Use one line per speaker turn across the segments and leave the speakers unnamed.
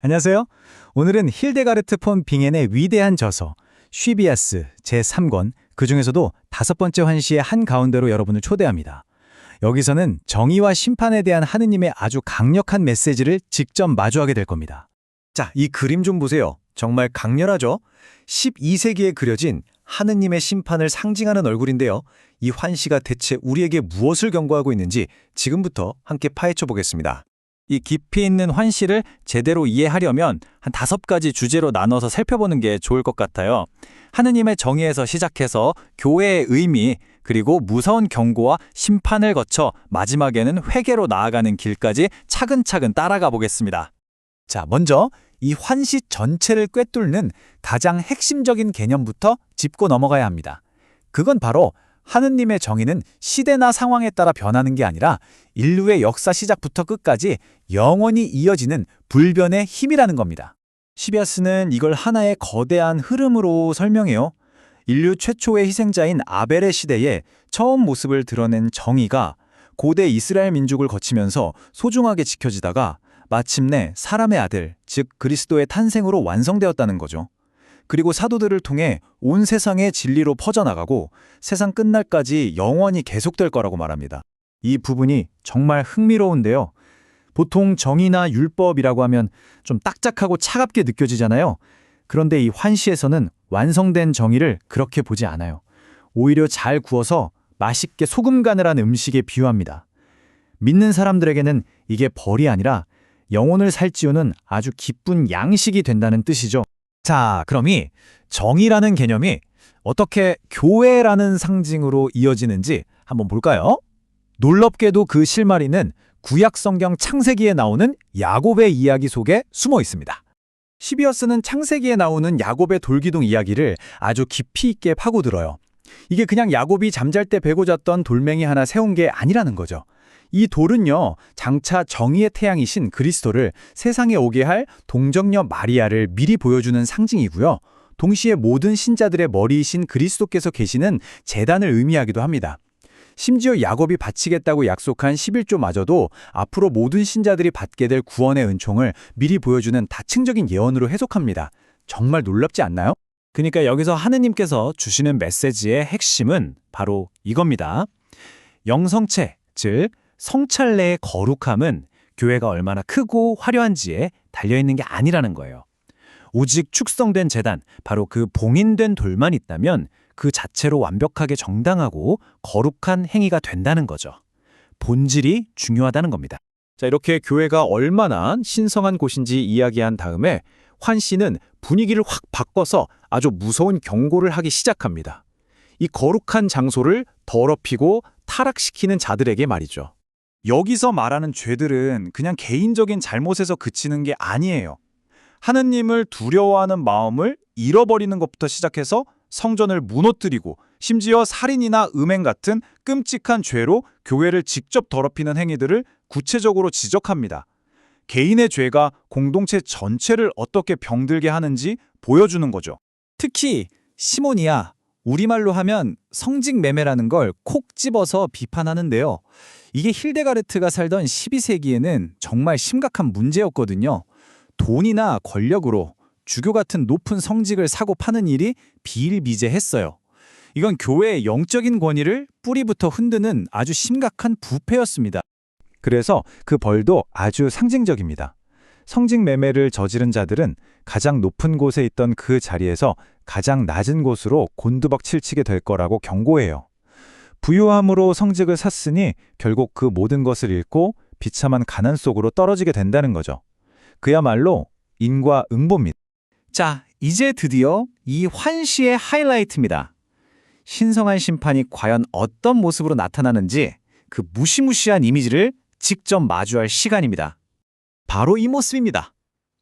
안녕하세요. 오늘은 힐데가르트 폰 빙엔의 위대한 저서 쉬비아스 제3권, 그중에서도 5번째 환시의 한가운데로 여러분을 초대합니다. 여기서는 정의와 심판에 대한 하느님의 아주 강력한 메시지를 직접 마주하게 될 겁니다.
자, 이 그림 좀 보세요. 정말 강렬하죠? 12세기에 그려진 하느님의 심판을 상징하는 얼굴인데요. 이 환시가 대체 우리에게 무엇을 경고하고 있는지 지금부터 함께 파헤쳐 보겠습니다.
이 깊이 있는 환시를 제대로 이해하려면 한 5가지 주제로 나눠서 살펴보는 게 좋을 것 같아요. 하느님의 정의에서 시작해서 교회의 의미, 그리고 무서운 경고와 심판을 거쳐 마지막에는 회개로 나아가는 길까지 차근차근 따라가 보겠습니다. 자, 먼저 이 환시 전체를 꿰뚫는 가장 핵심적인 개념부터 짚고 넘어가야 합니다. 그건 바로 하느님의 정의는 시대나 상황에 따라 변하는 게 아니라 인류의 역사 시작부터 끝까지 영원히 이어지는 불변의 힘이라는 겁니다. 시비아스는 이걸 하나의 거대한 흐름으로 설명해요. 인류 최초의 희생자인 아벨의 시대에 처음 모습을 드러낸 정의가 고대 이스라엘 민족을 거치면서 소중하게 지켜지다가 마침내 사람의 아들, 즉 그리스도의 탄생으로 완성되었다는 거죠. 그리고 사도들을 통해 온 세상의 진리로 퍼져나가고 세상 끝날까지 영원히 계속될 거라고 말합니다. 이 부분이 정말 흥미로운데요. 보통 정의나 율법이라고 하면 좀 딱딱하고 차갑게 느껴지잖아요. 그런데 이 환시에서는 완성된 정의를 그렇게 보지 않아요. 오히려 잘 구워서 맛있게 소금 간을 한 음식에 비유합니다. 믿는 사람들에게는 이게 벌이 아니라 영혼을 살찌우는 아주 기쁜 양식이 된다는 뜻이죠. 자, 그럼 이 정의라는 개념이 어떻게 교회라는 상징으로 이어지는지 한번 볼까요? 놀랍게도 그 실마리는 구약 성경 창세기에 나오는 야곱의 이야기 속에 숨어 있습니다. 시비어스는 창세기에 나오는 야곱의 돌기둥 이야기를 아주 깊이 있게 파고들어요. 이게 그냥 야곱이 잠잘 때 베고 잤던 돌멩이 하나 세운 게 아니라는 거죠. 이 돌은요, 장차 정의의 태양이신 그리스도를 세상에 오게 할 동정녀 마리아를 미리 보여주는 상징이고요. 동시에 모든 신자들의 머리이신 그리스도께서 계시는 제단을 의미하기도 합니다. 심지어 야곱이 바치겠다고 약속한 11조마저도 앞으로 모든 신자들이 받게 될 구원의 은총을 미리 보여주는 다층적인 예언으로 해석합니다. 정말 놀랍지 않나요? 그러니까 여기서 하느님께서 주시는 메시지의 핵심은 바로 이겁니다. 영성체, 즉 성찰 내의 거룩함은 교회가 얼마나 크고 화려한지에 달려있는 게 아니라는 거예요. 오직 축성된 제단, 바로 그 봉인된 돌만 있다면 그 자체로 완벽하게 정당하고 거룩한 행위가 된다는 거죠. 본질이 중요하다는 겁니다. 자, 이렇게 교회가 얼마나 신성한 곳인지 이야기한 다음에 환시는 분위기를 확 바꿔서 아주 무서운 경고를 하기 시작합니다. 이 거룩한 장소를 더럽히고 타락시키는 자들에게 말이죠. 여기서 말하는 죄들은 그냥 개인적인 잘못에서 그치는 게 아니에요. 하느님을 두려워하는 마음을 잃어버리는 것부터 시작해서 성전을 무너뜨리고 심지어 살인이나 음행 같은 끔찍한 죄로 교회를 직접 더럽히는 행위들을 구체적으로 지적합니다. 개인의 죄가 공동체 전체를 어떻게 병들게 하는지 보여주는 거죠. 특히 시모니아, 우리말로 하면 성직매매라는 걸 콕 집어서 비판하는데요. 이게 힐데가르트가 살던 12세기에는 정말 심각한 문제였거든요. 돈이나 권력으로 주교 같은 높은 성직을 사고 파는 일이 비일비재했어요. 이건 교회의 영적인 권위를 뿌리부터 흔드는 아주 심각한 부패였습니다. 그래서 그 벌도 아주 상징적입니다. 성직 매매를 저지른 자들은 가장 높은 곳에 있던 그 자리에서 가장 낮은 곳으로 곤두박질치게 될 거라고 경고해요. 부유함으로 성직을 샀으니 결국 그 모든 것을 잃고 비참한 가난 속으로 떨어지게 된다는 거죠. 그야말로 인과응보입니다. 자, 이제 드디어 이 환시의 하이라이트입니다. 신성한 심판이 과연 어떤 모습으로 나타나는지 그 무시무시한 이미지를 직접 마주할 시간입니다. 바로 이 모습입니다.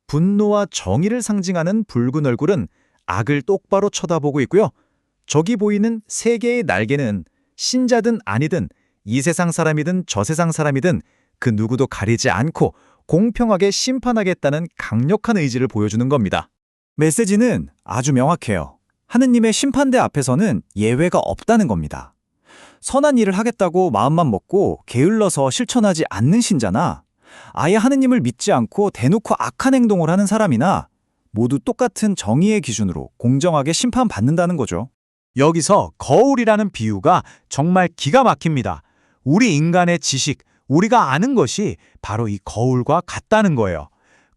분노와 정의를 상징하는 붉은 얼굴은 악을 똑바로 쳐다보고 있고요. 저기 보이는 세 개의 날개는 신자든 아니든 이 세상 사람이든 저 세상 사람이든 그 누구도 가리지 않고 공평하게 심판하겠다는 강력한 의지를 보여주는 겁니다. 메시지는 아주 명확해요. 하느님의 심판대 앞에서는 예외가 없다는 겁니다. 선한 일을 하겠다고 마음만 먹고 게을러서 실천하지 않는 신자나 아예 하느님을 믿지 않고 대놓고 악한 행동을 하는 사람이나 모두 똑같은 정의의 기준으로 공정하게 심판받는다는 거죠.
여기서 거울이라는 비유가 정말 기가 막힙니다. 우리 인간의 지식, 우리가 아는 것이 바로 이 거울과 같다는 거예요.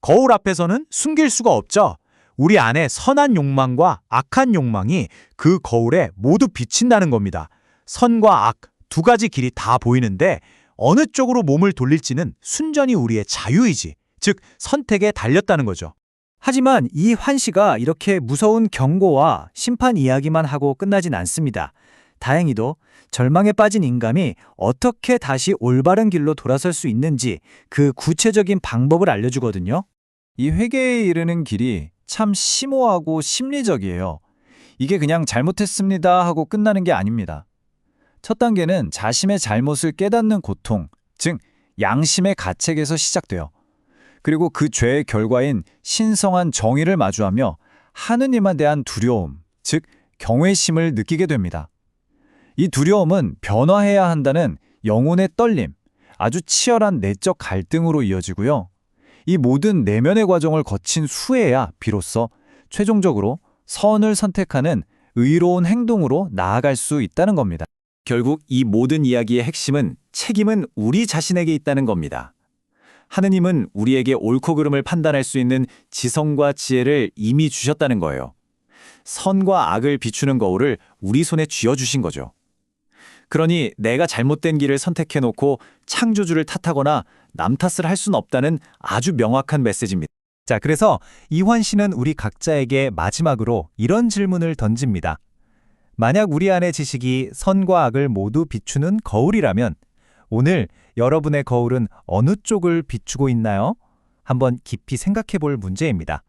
거울 앞에서는 숨길 수가 없죠. 우리 안에 선한 욕망과 악한 욕망이 그 거울에 모두 비친다는 겁니다. 선과 악, 두 가지 길이 다 보이는데 어느 쪽으로 몸을 돌릴지는 순전히 우리의 자유의지, 즉 선택에 달렸다는 거죠.
하지만 이 환시가 이렇게 무서운 경고와 심판 이야기만 하고 끝나진 않습니다. 다행히도 절망에 빠진 인간이 어떻게 다시 올바른 길로 돌아설 수 있는지 그 구체적인 방법을 알려주거든요.
이 회개에 이르는 길이 참 심오하고 심리적이에요. 이게 그냥 잘못했습니다 하고 끝나는 게 아닙니다. 첫 단계는 자신의 잘못을 깨닫는 고통, 즉 양심의 가책에서 시작돼요. 그리고 그 죄의 결과인 신성한 정의를 마주하며 하느님에 대한 두려움, 즉 경외심을 느끼게 됩니다. 이 두려움은 변화해야 한다는 영혼의 떨림, 아주 치열한 내적 갈등으로 이어지고요. 이 모든 내면의 과정을 거친 후에야 비로소 최종적으로 선을 선택하는 의로운 행동으로 나아갈 수 있다는 겁니다. 결국 이 모든 이야기의 핵심은 책임은 우리 자신에게 있다는 겁니다. 하느님은 우리에게 옳고 그름을 판단할 수 있는 지성과 지혜를 이미 주셨다는 거예요. 선과 악을 비추는 거울을 우리 손에 쥐어주신 거죠. 그러니 내가 잘못된 길을 선택해놓고 창조주를 탓하거나 남 탓을 할 수는 없다는 아주 명확한 메시지입니다.
자, 그래서 이환 씨는 우리 각자에게 마지막으로 이런 질문을 던집니다. 만약 우리 안의 지식이 선과 악을 모두 비추는 거울이라면 오늘 여러분의 거울은 어느 쪽을 비추고 있나요? 한번 깊이 생각해 볼 문제입니다.